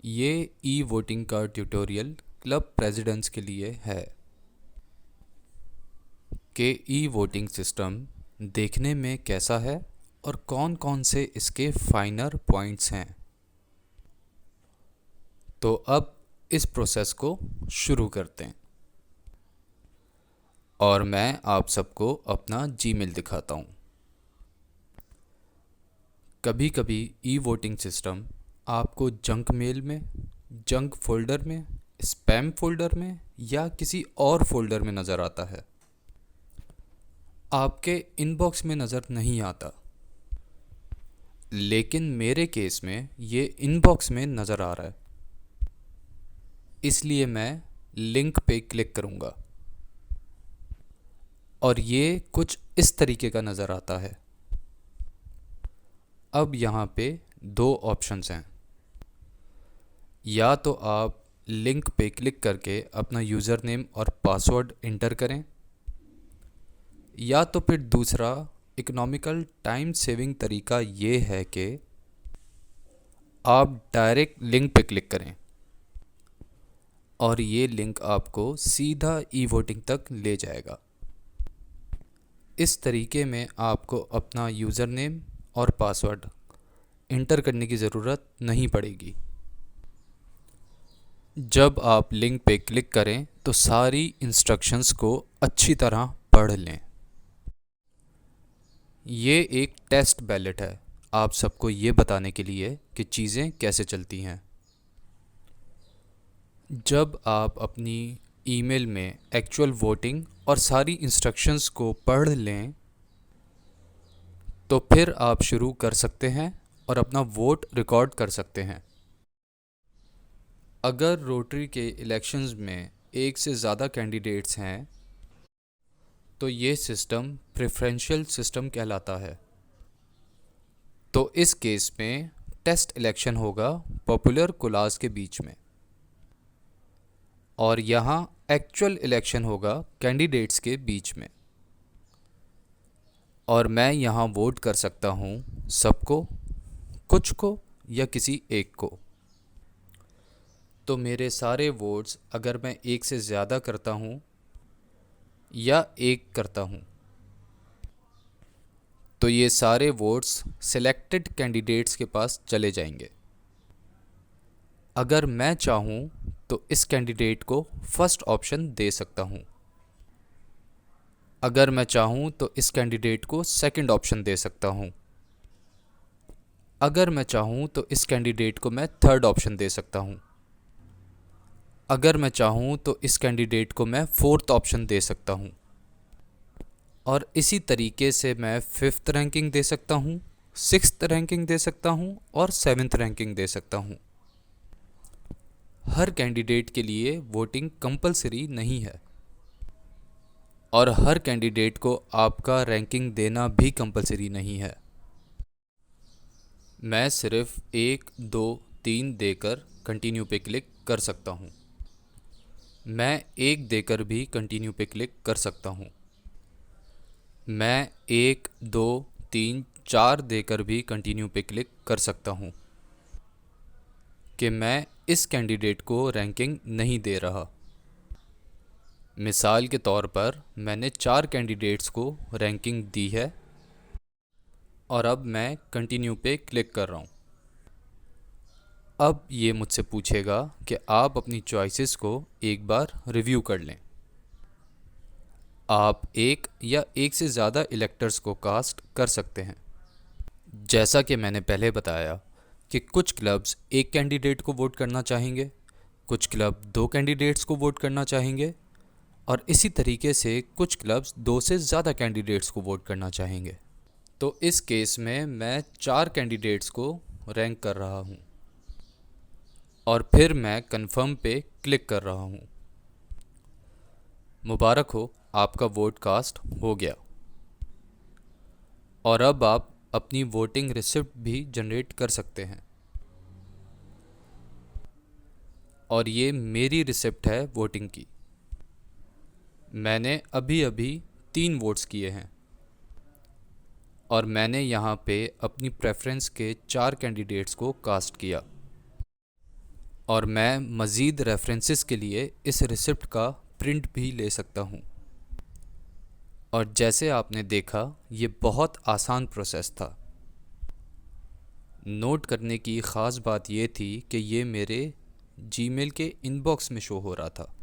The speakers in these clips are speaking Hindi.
ये ई वोटिंग का ट्यूटोरियल क्लब प्रेसिडेंट्स के लिए है कि ई वोटिंग सिस्टम देखने में कैसा है और कौन कौन से इसके फाइनर पॉइंट्स हैं। तो अब इस प्रोसेस को शुरू करते हैं और मैं आप सबको अपना जीमेल दिखाता हूँ। कभी कभी ई वोटिंग सिस्टम आपको जंक मेल में, जंक फोल्डर में, स्पैम फोल्डर में या किसी और फोल्डर में नज़र आता है, आपके इनबॉक्स में नज़र नहीं आता। लेकिन मेरे केस में ये इनबॉक्स में नज़र आ रहा है, इसलिए मैं लिंक पे क्लिक करूँगा और ये कुछ इस तरीके का नज़र आता है। अब यहाँ पे दो ऑप्शंस हैं, या तो आप लिंक पे क्लिक करके अपना यूज़र नेम और पासवर्ड इंटर करें, या तो फिर दूसरा इकोनॉमिकल टाइम सेविंग तरीका ये है कि आप डायरेक्ट लिंक पे क्लिक करें और ये लिंक आपको सीधा ई वोटिंग तक ले जाएगा। इस तरीके में आपको अपना यूज़र नेम और पासवर्ड इंटर करने की ज़रूरत नहीं पड़ेगी। जब आप लिंक पे क्लिक करें तो सारी इंस्ट्रक्शंस को अच्छी तरह पढ़ लें। ये एक टेस्ट बैलेट है आप सबको ये बताने के लिए कि चीज़ें कैसे चलती हैं। जब आप अपनी ईमेल में एक्चुअल वोटिंग और सारी इंस्ट्रक्शंस को पढ़ लें तो फिर आप शुरू कर सकते हैं और अपना वोट रिकॉर्ड कर सकते हैं। अगर रोटरी के इलेक्शंस में एक से ज़्यादा कैंडिडेट्स हैं तो ये सिस्टम प्रेफरेंशियल सिस्टम कहलाता है। तो इस केस में टेस्ट इलेक्शन होगा पॉपुलर कोलाज के बीच में और यहाँ एक्चुअल इलेक्शन होगा कैंडिडेट्स के बीच में। और मैं यहाँ वोट कर सकता हूँ सबको, कुछ को या किसी एक को। तो मेरे सारे वोट्स अगर मैं एक से ज़्यादा करता हूँ या एक करता हूँ तो ये सारे वोट्स सिलेक्टेड कैंडिडेट्स के पास चले जाएंगे। अगर मैं चाहूँ तो इस कैंडिडेट को फर्स्ट ऑप्शन दे सकता हूँ, अगर मैं चाहूँ तो इस कैंडिडेट को सेकंड ऑप्शन दे सकता हूँ, अगर मैं चाहूँ तो इस कैंडिडेट को मैं थर्ड ऑप्शन दे सकता हूँ, अगर मैं चाहूँ तो इस कैंडिडेट को मैं फोर्थ ऑप्शन दे सकता हूँ। और इसी तरीके से मैं फिफ्थ रैंकिंग दे सकता हूँ, सिक्स्थ रैंकिंग दे सकता हूँ और सेवन्थ रैंकिंग दे सकता हूँ। हर कैंडिडेट के लिए वोटिंग कंपलसरी नहीं है और हर कैंडिडेट को आपका रैंकिंग देना भी कंपलसरी नहीं है। मैं सिर्फ 1, 2, 3 देकर कंटिन्यू पे क्लिक कर सकता हूँ। मैं 1 देकर भी कंटिन्यू पे क्लिक कर सकता हूँ। मैं 1, 2, 3, 4 देकर भी कंटिन्यू पे क्लिक कर सकता हूँ कि मैं इस कैंडिडेट को रैंकिंग नहीं दे रहा। मिसाल के तौर पर मैंने 4 कैंडिडेट्स को रैंकिंग दी है और अब मैं कंटिन्यू पे क्लिक कर रहा हूँ। अब ये मुझसे पूछेगा कि आप अपनी चॉइसेस को एक बार रिव्यू कर लें। आप एक या एक से ज़्यादा इलेक्टर्स को कास्ट कर सकते हैं। जैसा कि मैंने पहले बताया कि कुछ क्लब्स एक कैंडिडेट को वोट करना चाहेंगे, कुछ क्लब 2 कैंडिडेट्स को वोट करना चाहेंगे और इसी तरीके से कुछ क्लब्स 2 से ज़्यादा कैंडिडेट्स को वोट करना चाहेंगे। तो इस केस में मैं 4 कैंडिडेट्स को रैंक कर रहा हूँ और फिर मैं कंफर्म पे क्लिक कर रहा हूँ। मुबारक हो, आपका वोट कास्ट हो गया और अब आप अपनी वोटिंग रिसिप्ट भी जनरेट कर सकते हैं। और ये मेरी रिसिप्ट है वोटिंग की। मैंने अभी अभी 3 वोट्स किए हैं और मैंने यहाँ पे अपनी प्रेफरेंस के 4 कैंडिडेट्स को कास्ट किया। और मैं मज़ीद रेफरेंसेस के लिए इस रिसिप्ट का प्रिंट भी ले सकता हूँ। और जैसे आपने देखा, ये बहुत आसान प्रोसेस था। नोट करने की ख़ास बात ये थी कि ये मेरे जीमेल के इनबॉक्स में शो हो रहा था,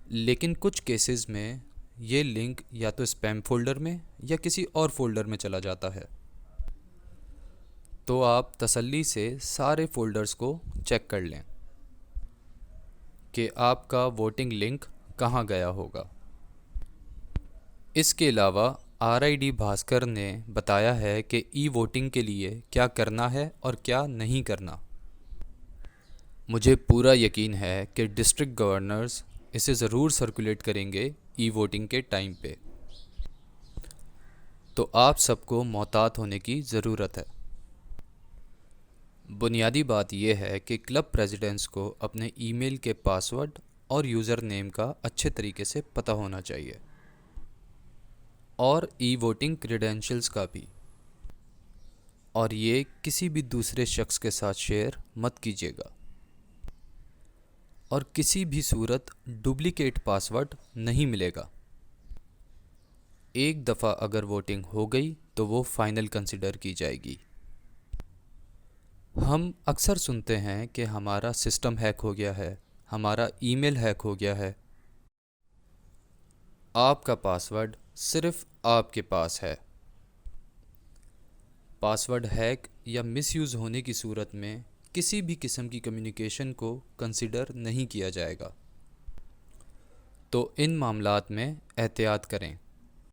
लेकिन कुछ केसेस में ये लिंक या तो स्पैम फ़ोल्डर में या किसी और फोल्डर में चला जाता है। तो आप तसल्ली से सारे फ़ोल्डर्स को चेक कर लें कि आपका वोटिंग लिंक कहाँ गया होगा। इसके अलावा RID भास्कर ने बताया है कि ई वोटिंग के लिए क्या करना है और क्या नहीं करना। मुझे पूरा यकीन है कि डिस्ट्रिक्ट गवर्नर्स इसे ज़रूर सर्कुलेट करेंगे ई वोटिंग के टाइम पे। तो आप सबको मोहतात होने की ज़रूरत है। बुनियादी बात यह है कि क्लब प्रेसिडेंट्स को अपने ईमेल के पासवर्ड और यूज़र नेम का अच्छे तरीके से पता होना चाहिए, और ई वोटिंग क्रेडेंशियल्स का भी। और ये किसी भी दूसरे शख्स के साथ शेयर मत कीजिएगा, और किसी भी सूरत डुप्लीकेट पासवर्ड नहीं मिलेगा। एक दफ़ा अगर वोटिंग हो गई तो वो फाइनल कंसिडर की जाएगी। हम अक्सर सुनते हैं कि हमारा सिस्टम हैक हो गया है, हमारा ईमेल हैक हो गया है। आपका पासवर्ड सिर्फ आपके पास है। पासवर्ड हैक या मिसयूज़ होने की सूरत में किसी भी किस्म की कम्युनिकेशन को कंसिडर नहीं किया जाएगा। तो इन मामलात में एहतियात करें।